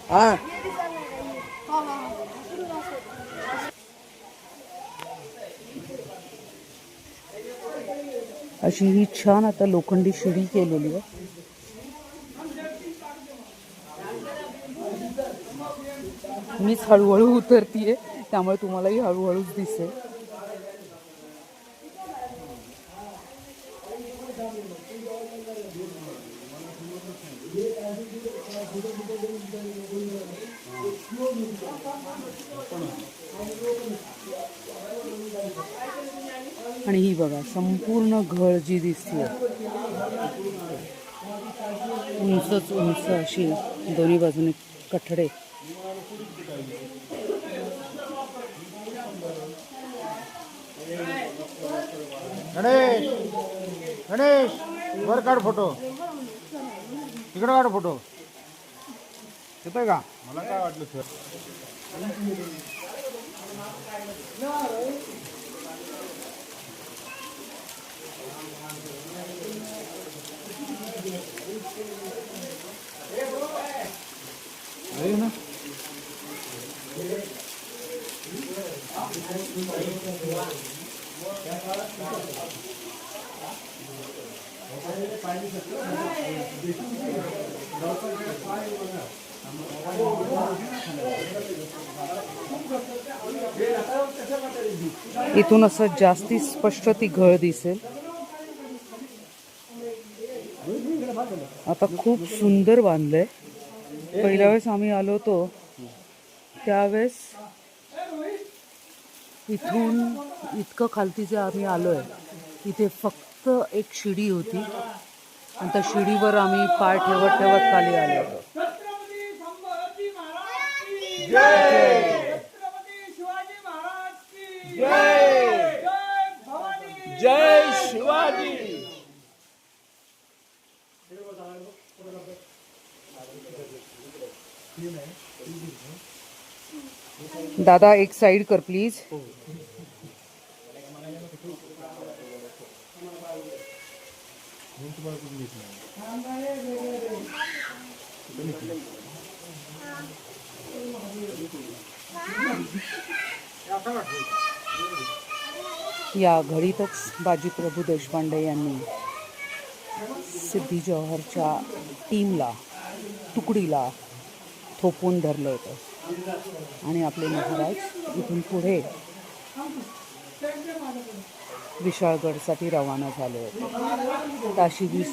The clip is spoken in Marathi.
हा अशी ही छान आता लोखंडी शिडी केलेली आहे. मीच हळूहळू उतरतीये त्यामुळे तुम्हालाही हळूहळूच दिसेल. आणि ही बघा संपूर्ण घळ जी दिसते उंचच उंच अशी दोन्ही बाजूने कठडे. गणेश गणेश वर काढ फोटो, तिकडे काढ फोटो. येतोय का? मला काय वाटलं सर. ना इथून असं जास्ती स्पष्ट ती घळ दिसेल. आता खूप सुंदर बांधलंय. पहिल्या वेळेस आम्ही आलो होतो त्यावेळेस इथून इतकं खालती जे आम्ही आलोय इथे फक्त एक शिडी होती आणि त्या शिडीवर आम्ही पाय ठेवत ठेवत खाली आलो होतो. जय शिवाजी. दादा एक साइड कर प्लीज. या घडीतच बाजीप्रभू देशपांडे यांनी सिद्धी जौहरच्या टीमला तुकडीला थोपवून धरलं होतं आणि आपले महाराज इथून पुढे विशाळगडसाठी रवाना झाले होते. अशी ही